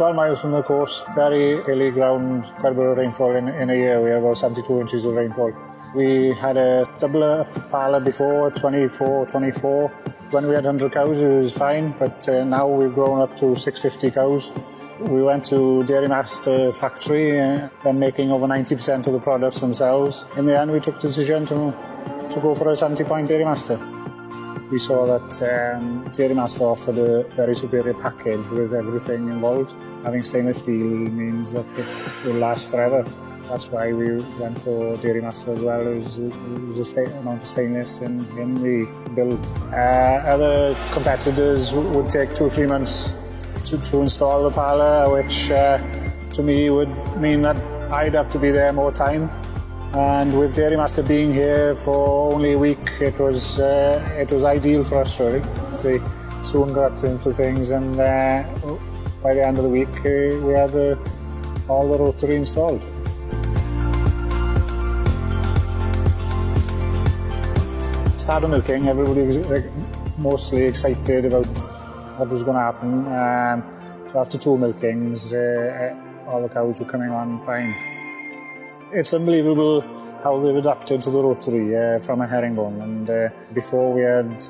12 miles from the coast, very hilly ground, quite a bit of rainfall in a year. We had about 72 inches of rainfall. We had a double parlour before, 24. When we had 100 cows, it was fine, but now we've grown up to 650 cows. We went to Dairy Master factory, they're making over 90% of the products themselves. In the end, we took the decision to go for a 70-point Dairy Master. We saw that Dairy Master offered a very superior package with everything involved. Having stainless steel means that it will last forever. That's why we went for Dairy Master as well. It was a amount of stainless in the build. Other competitors would take 2 or 3 months to install the parlour, which to me would mean that I'd have to be there more time. And with Dairy Master being here for only a week, it was ideal for us, really. We soon got into things, and by the end of the week, we had all the rotary installed. Started milking, everybody was mostly excited about what was going to happen. So after 2 milkings, all the cows were coming on fine. It's unbelievable how they've adapted to the rotary from a herringbone. And before we had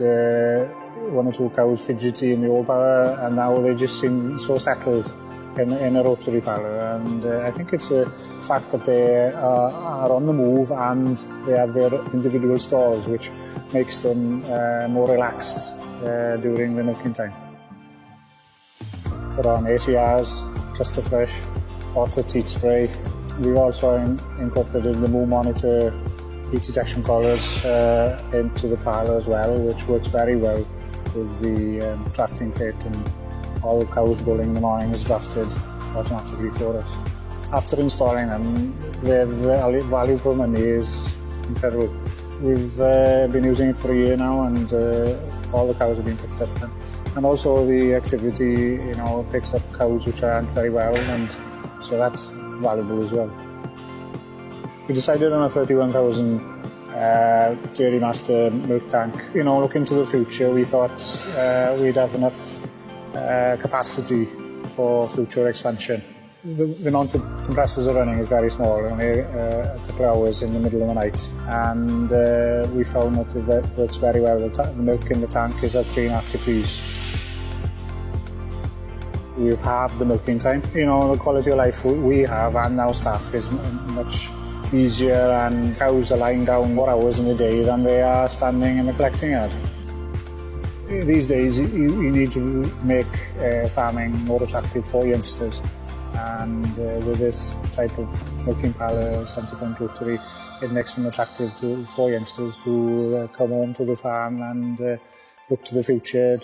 1 or 2 cows fidgety in the old parlour, and now they just seem so settled in a rotary parlour. And I think it's a fact that they are on the move and they have their individual stalls, which makes them more relaxed during the milking time. Put on ACRs, Cluster Fresh, auto teat spray. We've also incorporated the Moo Monitor heat detection collars into the parlour as well, which works very well with the drafting kit, and all the cows bulling in the morning is drafted automatically for us. After installing them, the value for money is incredible. We've been using it for a year now, and all the cows have been picked up. And also the activity, picks up cows which aren't very well, and so that's valuable as well. We decided on a 31,000 Dairy Master milk tank. Looking to the future, we thought we'd have enough capacity for future expansion. The amount of compressors are running is very small, only a couple of hours in the middle of the night, and we found that it works very well. The milk in the tank is at 3.5 degrees. We've halved the milking time. The quality of life we have and our staff is much easier, and cows are lying down more hours in the day than they are standing in the collecting yard. These days you need to make farming more attractive for youngsters, and with this type of milking parlour, 70-point rotary, it makes them attractive for youngsters to come home to the farm and look to the future.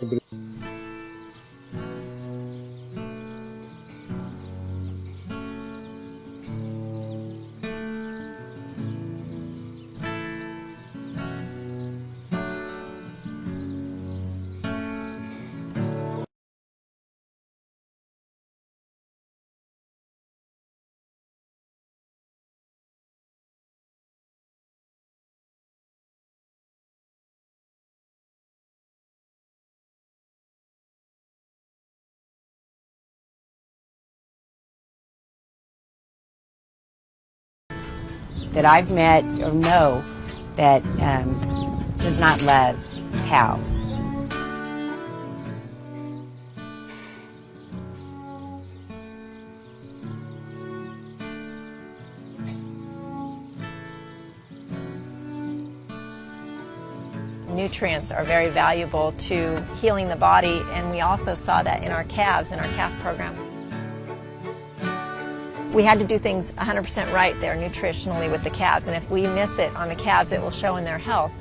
That I've met or know that does not love cows. Nutrients are very valuable to healing the body, and we also saw that in our calves, in our calf program. We had to do things 100% right there nutritionally with the calves, and if we miss it on the calves, it will show in their health.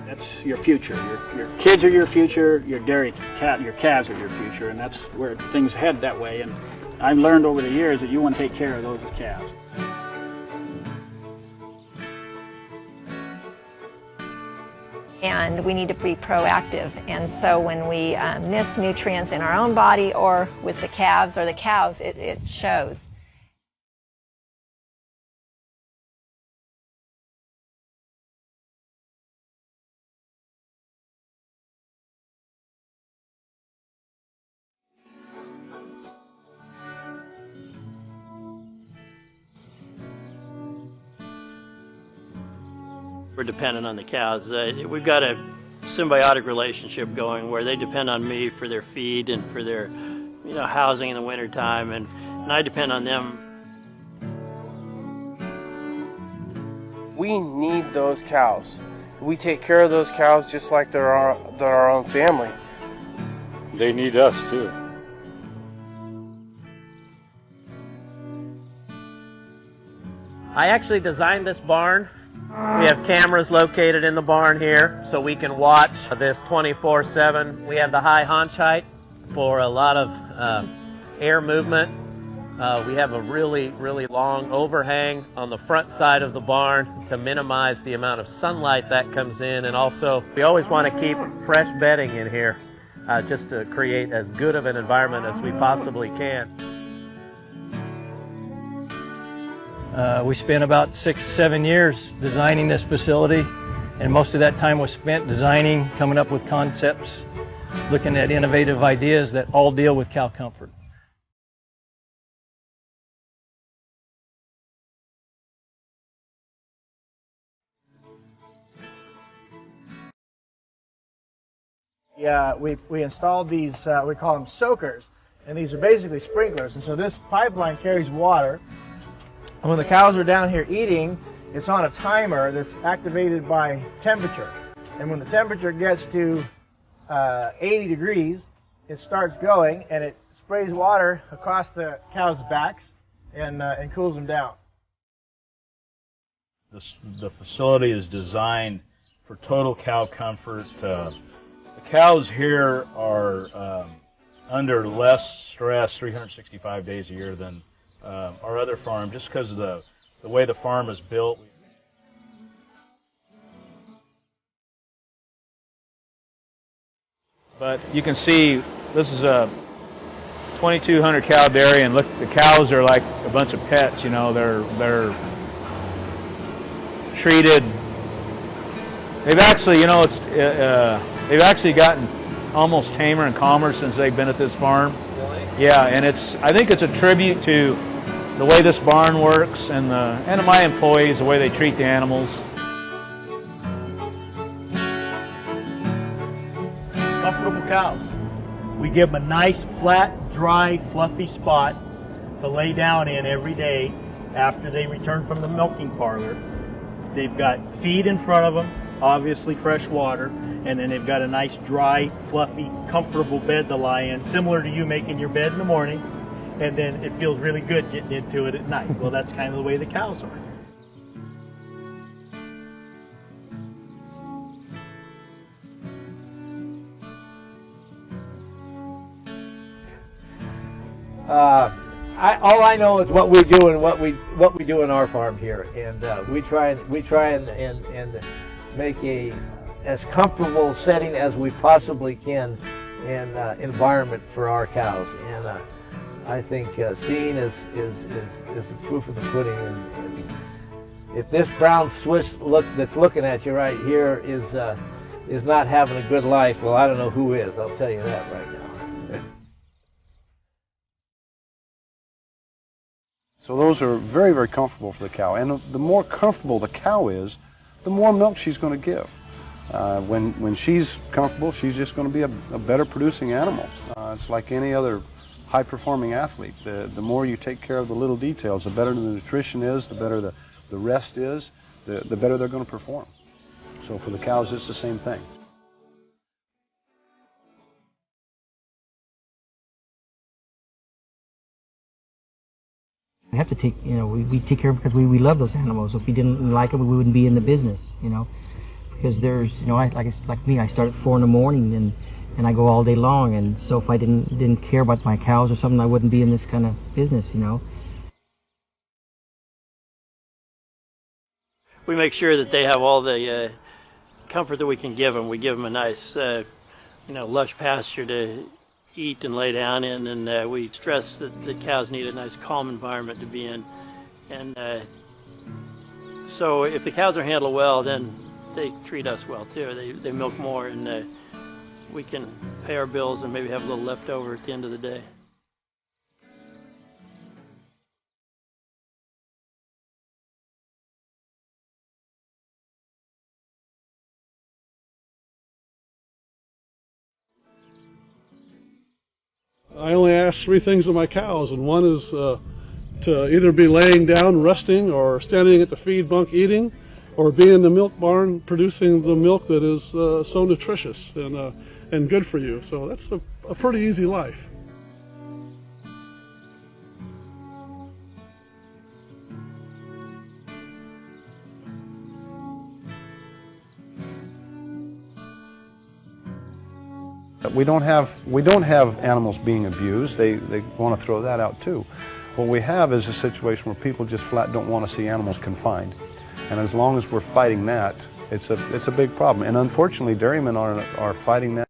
That's your future. Your kids are your future, your calves are your future, and that's where things head that way. And I've learned over the years that you want to take care of those as calves. And we need to be proactive, and so when we miss nutrients in our own body or with the calves or the cows, it shows. We're dependent on the cows. We've got a symbiotic relationship going where they depend on me for their feed and for their, housing in the wintertime, and I depend on them. We need those cows. We take care of those cows just like they're our own family. They need us too. I actually designed this barn. We have cameras located in the barn here so we can watch this 24/7. We have the high haunch height for a lot of air movement. We have a really, really long overhang on the front side of the barn to minimize the amount of sunlight that comes in, and also we always want to keep fresh bedding in here just to create as good of an environment as we possibly can. We spent about 6-7 years designing this facility, and most of that time was spent designing, coming up with concepts, looking at innovative ideas that all deal with cow comfort. Yeah, we installed these, we call them soakers, and these are basically sprinklers. And so this pipeline carries water. And when the cows are down here eating, it's on a timer that's activated by temperature. And when the temperature gets to 80 degrees, it starts going, and it sprays water across the cows' backs and cools them down. The facility is designed for total cow comfort. The cows here are under less stress 365 days a year than our other farm, just because of the way the farm is built. But you can see this is a 2,200 cow dairy, and look, the cows are like a bunch of pets. They're treated. They've actually, they've actually gotten almost tamer and calmer since they've been at this farm. Really? Yeah, and I think it's a tribute to the way this barn works and my employees, the way they treat the animals. Comfortable cows. We give them a nice, flat, dry, fluffy spot to lay down in every day after they return from the milking parlor. They've got feed in front of them, obviously fresh water, and then they've got a nice, dry, fluffy, comfortable bed to lie in, similar to you making your bed in the morning, and then it feels really good getting into it at night. Well, that's kind of the way the cows are. All I know is what we do and what we do in our farm here, and we try and make a as comfortable setting as we possibly can and environment for our cows. And I think seeing is the proof of the pudding. And if this brown Swiss that's looking at you right here is not having a good life, well, I don't know who is. I'll tell you that right now. So those are very, very comfortable for the cow. And the more comfortable the cow is, the more milk she's going to give. When she's comfortable, she's just going to be a better producing animal. It's like any other high-performing athlete. The more you take care of the little details, the better the nutrition is, the better the rest is, the better they're going to perform. So for the cows, it's the same thing. We have to take, we take care of them because we love those animals. If we didn't like them, we wouldn't be in the business, because there's, like me, I start at 4 in the morning and I go all day long, and so if I didn't care about my cows or something, I wouldn't be in this kind of business, We make sure that they have all the comfort that we can give them. We give them a nice, lush pasture to eat and lay down in, and we stress that the cows need a nice calm environment to be in. And so if the cows are handled well, then they treat us well too. They milk more, and we can pay our bills and maybe have a little left over at the end of the day. ask three things of my cows, and one is to either be laying down resting, or standing at the feed bunk eating, or be in the milk barn producing the milk that is so nutritious and good for you. So that's a pretty easy life. We don't have animals being abused. They want to throw that out too. What we have is a situation where people just flat don't want to see animals confined. And as long as we're fighting that, it's a big problem. And unfortunately, dairymen are fighting that.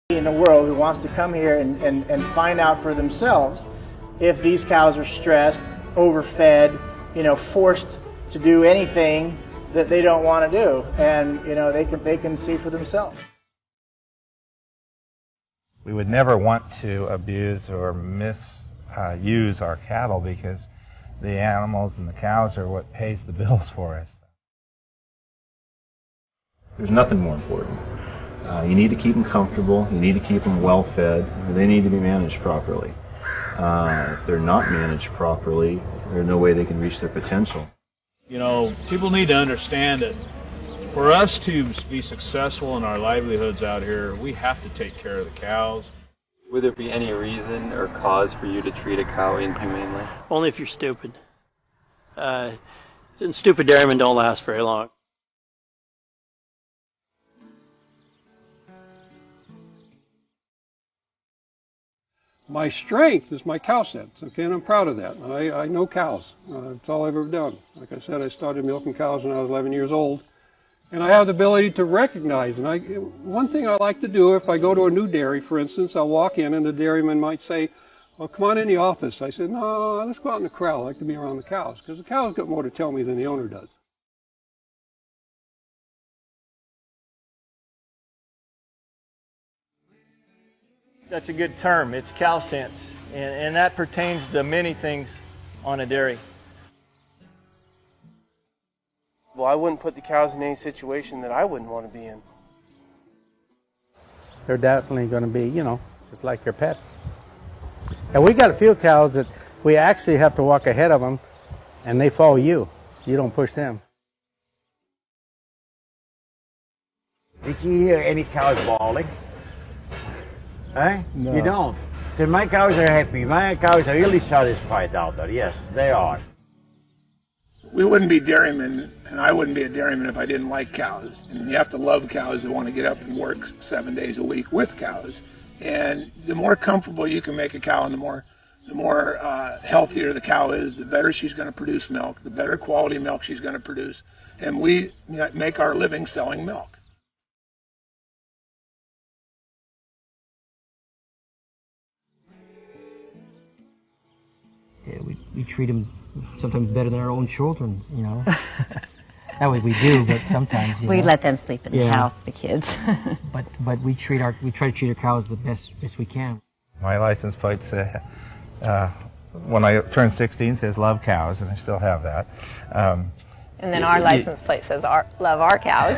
In the world who wants to come here and find out for themselves if these cows are stressed, overfed, forced to do anything that they don't want to do, and they can see for themselves. We would never want to abuse or misuse our cattle, because the animals and the cows are what pays the bills for us. There's nothing more important. You need to keep them comfortable, you need to keep them well fed, and they need to be managed properly. If they're not managed properly, there's no way they can reach their potential. People need to understand that for us to be successful in our livelihoods out here, we have to take care of the cows. Would there be any reason or cause for you to treat a cow inhumanely? Only if you're stupid. And stupid dairymen don't last very long. My strength is my cow sense, okay, and I'm proud of that. I know cows. It's all I've ever done. Like I said, I started milking cows when I was 11 years old, and I have the ability to recognize. And one thing I like to do, if I go to a new dairy, for instance, I'll walk in and the dairyman might say, "Well, come on in the office." I said, "No, let's go out in the corral. I like to be around the cows, because the cows got more to tell me than the owner does." That's a good term. It's cow sense, and that pertains to many things on a dairy. Well, I wouldn't put the cows in any situation that I wouldn't want to be in. They're definitely going to be, just like your pets. And we got a few cows that we actually have to walk ahead of them, and they follow you. You don't push them. Did you hear any cows bawling? Eh? No. You don't. So my cows are happy. My cows are really satisfied out there. Yes, they are. We wouldn't be dairymen, and I wouldn't be a dairyman if I didn't like cows. And you have to love cows to want to get up and work 7 days a week with cows. And the more comfortable you can make a cow, and the more healthier the cow is, the better she's going to produce milk, the better quality milk she's going to produce. And we make our living selling milk. Yeah, we treat them sometimes better than our own children, That way we do, but sometimes we let them sleep in the house, the kids. but we try to treat our cows the best we can. My license plate when I turned 16 says "Love Cows," and I still have that. And then our license plate says "Love our cows."